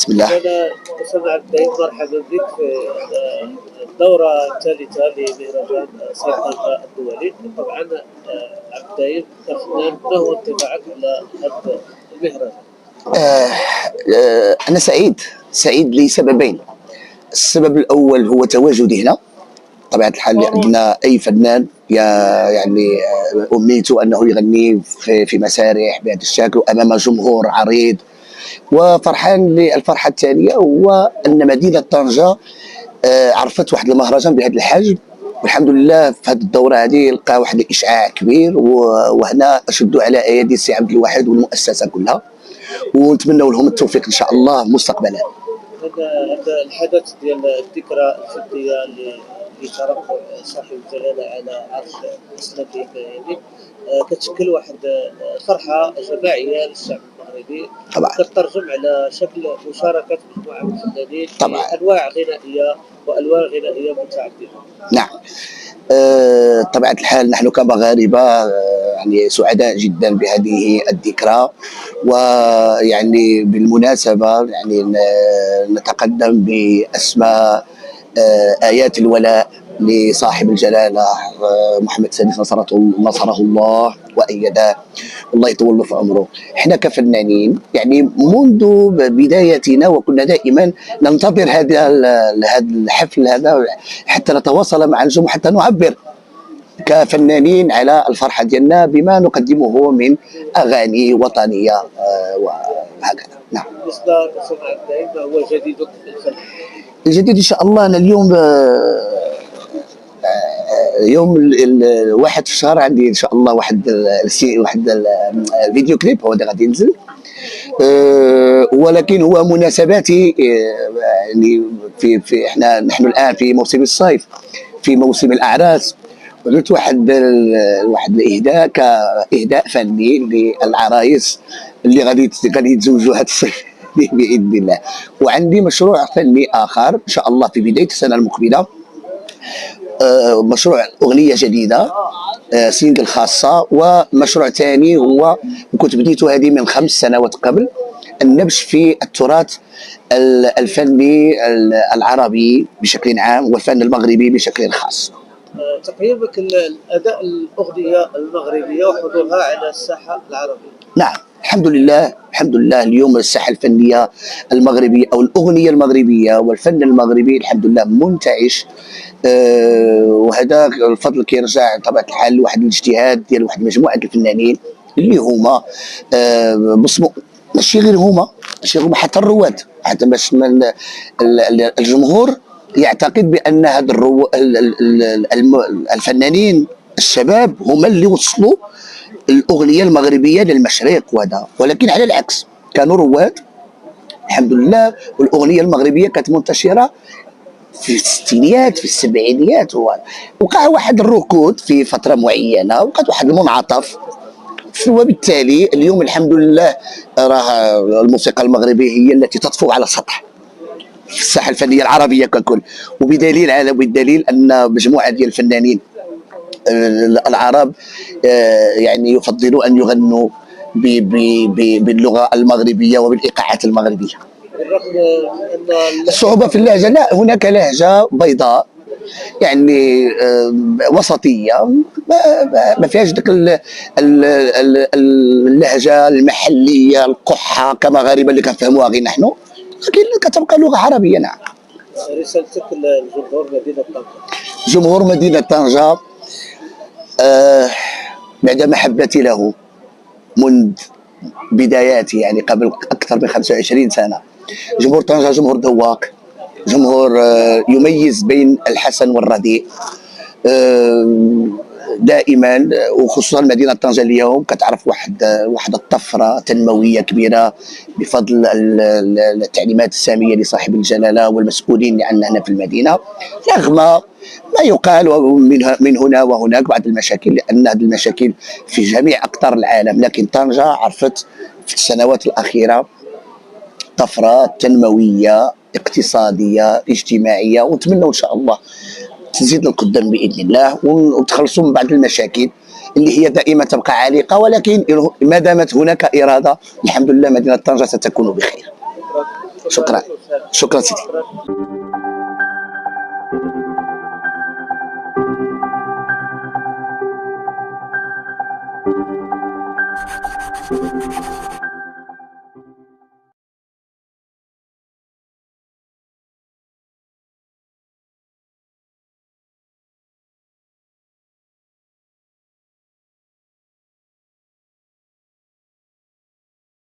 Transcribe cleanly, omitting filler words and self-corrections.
بسم الله. أنا أستاذ عبد الدايم، مرحبا بك في الدورة الثالثة لمهرجان صيد طنجة الدولي. طبعا عبد الدايم كفنان، ما هو انطباعك على هذا المهرجان؟ آه أنا سعيد لسببين. السبب الأول هو تواجدي هنا. طبيعة الحال اللي عندنا أي فنان يعني أمنيته أنه يغني في مسارح بهذا الشكل وأمام جمهور عريض، وفرحان للفرحة الثانية هو أن مدينة طنجة عرفت واحد المهرجان بهذا الحجم، والحمد لله في هذه الدوره هذه لقى واحد الاشعاع كبير، وهنا اشدوا على ايادي السي عبد الواحد والمؤسسه كلها، ونتمنوا لهم التوفيق ان شاء الله مستقبلا. هذا الحدث ديال الذكرى الفرديه لترقب صاحب الجلاله على عرش الاسلامي يعني كتشكل واحد فرحه جماعيه للشعب المغربي، طبعا كتترجم على شكل مشاركه مجموعه من الفنانين طبعا في انواع غنائيه والوان غنائيه متعدده. نعم. طبيعة الحال نحن كمغاربة يعني سعداء جدا بهذه الذكرى، ويعني بالمناسبة يعني نتقدم بأسماء آيات الولاء لصاحب الجلالة محمد السادس نصره الله وأيده، الله يطول له في عمره. احنا كفنانين يعني منذ بدايتنا وكنا دائما ننتظر هذا الحفل هذا حتى نتواصل مع الجمهور، حتى نعبر كفنانين على الفرحة ديالنا بما نقدمه من أغاني وطنية وهكذا. نعم. بالنسبه لسمع الدايم، ما هو جديدك في الفن؟ الجديد ان شاء الله انا اليوم يوم الواحد في الشهر عندي ان شاء الله واحد الفيديو كليب هو اللي غادي ينزل، ولكن هو مناسباتي يعني في نحن الان في موسم الصيف، في موسم الاعراس، قلت واحد الاهداء كاهداء فني للعرايس اللي غادي يتزوجوا هذا الصيف باذن الله. وعندي مشروع فني اخر ان شاء الله في بدايه السنه المقبله، مشروع اغنيه جديده، سينجل خاصه، ومشروع ثاني هو كنت بديته هذه من 5 سنوات قبل، النبش في التراث الفني العربي بشكل عام والفن المغربي بشكل خاص. تقييمك الاداء الاغنيه المغربيه وحضورها على الساحه العربيه؟ نعم الحمد لله اليوم الساحه الفنيه المغربيه او الاغنيه المغربيه والفن المغربي الحمد لله منتعش، وهذا الفضل كيرجع طبيعه الحال لواحد الاجتهاد ديال واحد مجموعه الفنانين اللي هما ماشي غير هما حتى الرواد، حتى باش الجمهور يعتقد بان هاد الفنانين الشباب هما اللي وصلوا الاغنيه المغربيه للمشرق وهذا، ولكن على العكس كانوا رواد الحمد لله، والاغنيه المغربيه كانت منتشره في الستينيات في السبعينيات، وقع واحد الركود في فتره معينه، وقعت واحد المنعطف، وبالتالي اليوم الحمد لله راه الموسيقى المغربيه هي التي تطفو على السطح في الساحه الفنيه العربيه ككل، وبالدليل ان مجموعه ديال الفنانين العرب يعني يفضلوا ان يغنوا باللغه المغربيه وبالايقاعات المغربيه. بالرغم ان الصعوبه في اللهجه، لا هناك لهجه بيضاء يعني وسطيه ما فيهاش ديك اللهجه المحليه القحه كمغاربه اللي كنفهموها غير نحن، لكن كتبقى لغه عربيه. نعم. رسالتك لجمهور مدينه طنجه؟ جمهور مدينه طنجه بعد محبتي له منذ بداياتي يعني قبل اكثر من 25 سنه، جمهور طنجه جمهور ذواق، جمهور يميز بين الحسن والرديء دائما، وخصوصا مدينه طنجه اليوم كتعرف واحد الطفره تنمويه كبيره بفضل التعليمات الساميه لصاحب الجلاله والمسؤولين اللي عندنا هنا في المدينه، رغم ما يقال من هنا وهناك بعض المشاكل، لان هذه المشاكل في جميع اقطار العالم، لكن طنجه عرفت في السنوات الاخيره طفره تنمويه اقتصاديه اجتماعيه، ونتمنى ان شاء الله تزيد للقدام باذن الله وتخلصوا من بعض المشاكل اللي هي دائما تبقى عالقه، ولكن ما دامت هناك اراده الحمد لله مدينه طنجه ستكون بخير. شكرا. شكرا سيدي. شكرا.